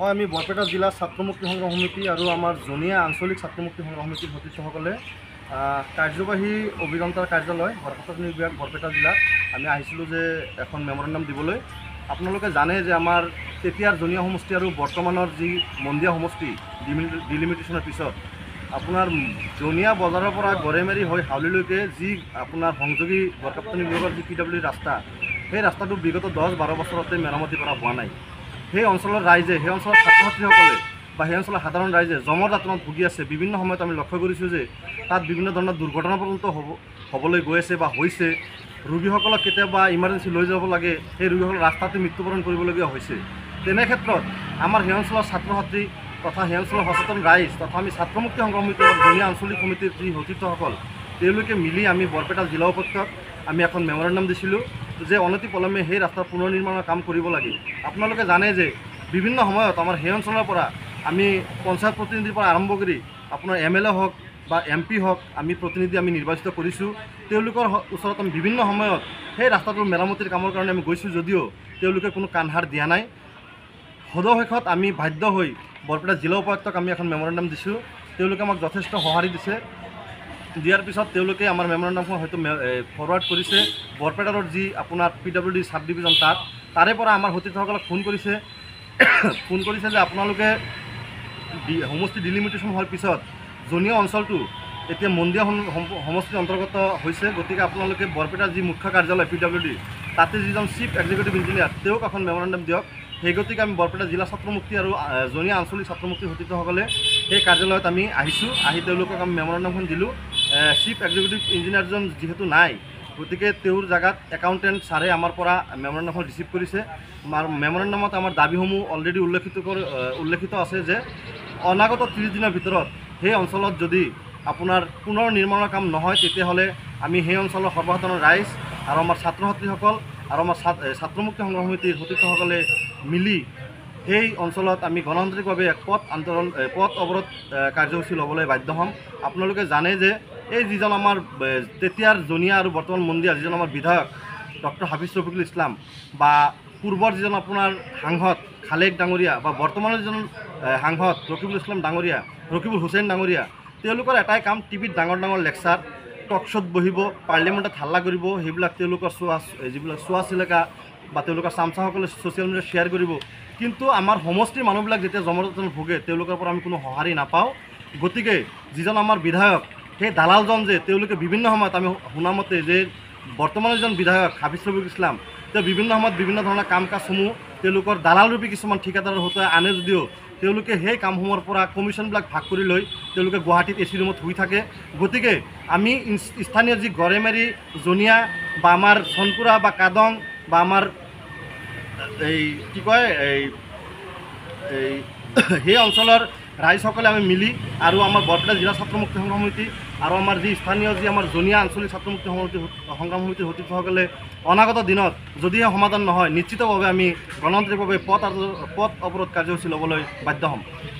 হয়, আমি বৰপেটা জিলা ছাত্ৰ মুক্তি সংগ্ৰাম সমিতি আৰু আমাৰ জনীয়া আঞ্চলিক ছাত্ৰ মুক্তি সংগ্ৰাম সমিতিৰ সদস্যসকলে কাৰ্যবাহী অভিযন্তাৰ কাৰ্যালয় বৰপেটা বিভাগ বৰপেটা জিলাত আমি আহিছিলোঁ যে এখন মেমৰেণ্ডাম দিবলৈ। আপোনালোকে জানে যে আমাৰ তেতিয়াৰ জনীয়া সমষ্টি আৰু বৰ্তমানৰ যি মন্দিয়া সমষ্টি ডিলিমিটেশ্যনৰ পিছত আপোনাৰ জনীয়া বজাৰৰ পৰা গড়েমাৰী হৈ হাউলিলৈকে যি আপোনাৰ সংযোগী বৰকাপ্তানি বিভাগৰ যি PWD ৰাস্তা, সেই ৰাস্তাটো বিগত 10-12 বছৰতে মেৰামতি কৰা হোৱা নাই। সেই অঞ্চলৰ ৰাইজে, সেই অঞ্চলৰ ছাত্ৰ ছাত্ৰীসকলে বা সেই অঞ্চলৰ সাধাৰণ ৰাইজে জমৰ যাতনাত ভুগি আছে। বিভিন্ন সময়ত আমি লক্ষ্য কৰিছোঁ যে তাত বিভিন্ন ধৰণৰ দুৰ্ঘটনা পৰ্যন্ত হ'বলৈ গৈ আছে বা হৈছে। ৰোগীসকলক কেতিয়াবা ইমাৰ্জেঞ্চি লৈ যাব লাগে, সেই ৰোগীসকল ৰাস্তাতে মৃত্যুবৰণ কৰিবলগীয়া হৈছে। তেনে ক্ষেত্ৰত আমাৰ সেই অঞ্চলৰ ছাত্ৰ ছাত্ৰী তথা সেই অঞ্চলৰ সচেতন ৰাইজ তথা আমি ছাত্ৰ মুক্তি সংগ্ৰাম সমিতি আৰু জনীয়া আঞ্চলিক সমিতিৰ যি সতীৰ্থসকল, তেওঁলোকে মিলি আমি বৰপেটা জিলা উপত্যকাত আমি এখন মেমৰেণ্ডাম দিছিলোঁ যে অনতি পলমে সেই ৰাস্তাৰ পুনৰ নিৰ্মাণৰ কাম কৰিব লাগে। আপোনালোকে জানে যে বিভিন্ন সময়ত আমাৰ সেই অঞ্চলৰ পৰা আমি পঞ্চায়ত প্ৰতিনিধিৰ পৰা আৰম্ভ কৰি আপোনাৰ MLA হওক বা MP হওক আমি প্ৰতিনিধি আমি নিৰ্বাচিত কৰিছোঁ। তেওঁলোকৰ ওচৰত আমি বিভিন্ন সময়ত সেই ৰাস্তাটোৰ মেৰামতিৰ কামৰ কাৰণে আমি গৈছোঁ, যদিও তেওঁলোকে কোনো কাণসাৰ দিয়া নাই। সদশেষত আমি বাধ্য হৈ বৰপেটা জিলা উপায়ুক্তক আমি এখন মেমৰেণ্ডাম দিছোঁ। তেওঁলোকে আমাক যথেষ্ট সঁহাৰি দিছে। দিয়াৰ পিছত তেওঁলোকে আমাৰ মেমৰেণ্ডামখন হয়তো ফৰৱাৰ্ড কৰিছে বৰপেটাৰ যি আপোনাৰ PWD ছাব ডিভিজন তাৰে পৰা আমাৰ সতীৰ্থসকলক ফোন কৰিছে যে আপোনালোকে সমষ্টি ডিলিমিটেশ্যন হোৱাৰ পিছত জনীয়া অঞ্চলটো এতিয়া মন্দিয়া সমষ্টিৰ অন্তৰ্গত হৈছে। গতিকে আপোনালোকে বৰপেটাৰ যি মুখ্য কাৰ্যালয় PWD, তাতে যিজন চিফ এক্সিকিউটিভ ইঞ্জিনিয়াৰ, তেওঁক এখন মেমৰেণ্ডাম দিয়ক। সেই গতিকে আমি বৰপেটা জিলা ছাত্ৰ মুক্তি আৰু জনীয়া আঞ্চলিক ছাত্ৰ মুক্তিৰ সতীৰ্থসকলে সেই কাৰ্যালয়ত আমি আহিছোঁ। আহি তেওঁলোকক আমি মেমৰেণ্ডামখন দিলোঁ। চিফ এক্সিকিউটিভ ইঞ্জিনিয়াৰজন যিহেতু নাই, গতিকে তেওঁৰ জেগাত একাউণ্টেণ্ট ছাৰে আমাৰ পৰা মেমৰেণ্ডামখন ৰিচিভ কৰিছে। মেমৰেণ্ডামত আমাৰ দাবীসমূহ অলৰেডি উল্লেখিত আছে যে অনাগত 30 দিনৰ ভিতৰত সেই অঞ্চলত যদি আপোনাৰ পুনৰ নিৰ্মাণৰ কাম নহয়, তেতিয়াহ'লে আমি সেই অঞ্চলৰ সৰ্বসাধাৰণ ৰাইজ আৰু আমাৰ ছাত্ৰ ছাত্ৰীসকল আৰু আমাৰ ছাত্ৰ মুক্তি সংগ্ৰাম সমিতিৰ সতীৰ্থসকলে মিলি সেই অঞ্চলত আমি গণতান্ত্ৰিকভাৱে এক পথ অৱৰোধ কাৰ্যসূচী ল'বলৈ বাধ্য হ'ম। আপোনালোকে জানে যে এই যিজন আমাৰ তেতিয়াৰ জনীয়া আৰু বৰ্তমান মন্দিয়া যিজন আমাৰ বিধায়ক ডক্টৰ হাফিজ ৰফিকুল ইছলাম বা পূৰ্বৰ যিজন আপোনাৰ সাংসদ খালেক ডাঙৰীয়া বা বৰ্তমানৰ যিজন সাংসদ ৰকিবুল ইছলাম ডাঙৰীয়া, ৰকিবুল হুছেইন ডাঙৰীয়া, তেওঁলোকৰ এটাই কাম টিভিত ডাঙৰ লেকচাৰ, টক শ্ব'ত বহিব, পাৰ্লিয়ামেণ্টত হাল্লা কৰিব। সেইবিলাক তেওঁলোকৰ যিবিলাক চোৱা চিলেকা বা তেওঁলোকৰ চামচাসকলে ছ'চিয়েল মিডিয়াত শ্বেয়াৰ কৰিব। কিন্তু আমাৰ সমষ্টিৰ মানুহবিলাক যেতিয়া জমৰজনৰ ভোগে, তেওঁলোকৰ পৰা আমি কোনো সঁহাৰি নাপাওঁ। গতিকে যিজন আমাৰ বিধায়ক, সেই দালালজন যে তেওঁলোকে বিভিন্ন সময়ত আমি শুনামতে যে বৰ্তমানৰ যিজন বিধায়ক হাফিজ ৰফিকুল ইছলাম, তেওঁ বিভিন্ন সময়ত বিভিন্ন ধৰণৰ কাম কাজসমূহ তেওঁলোকৰ দালালৰূপী কিছুমান ঠিকাদাৰৰ হতুৱাই আনে, যদিও তেওঁলোকে সেই কামসমূহৰ পৰা কমিশ্যনবিলাক ভাগ কৰি লৈ তেওঁলোকে গুৱাহাটীত AC ৰুমত শুই থাকে। গতিকে আমি স্থানীয় যি গড়েমাৰী, জনীয়া বা আমাৰ চনপুৰা বা কাদং বা আমাৰ সেই অঞ্চলৰ ৰাইজসকলে আমি মিলি আৰু আমাৰ বৰপেটা জিলা ছাত্ৰ মুক্তি সংগ্ৰাম সমিতি আৰু আমাৰ যি স্থানীয় যি আমাৰ জনীয়া আঞ্চলিক ছাত্ৰ মুক্তি সংগ্ৰাম সমিতিৰ সতীৰ্থসকলে অনাগত দিনত যদিহে সমাধান নহয়, নিশ্চিতভাৱে আমি গণতান্ত্ৰিকভাৱে পথ অৱৰোধ কাৰ্যসূচী ল'বলৈ বাধ্য হ'ম।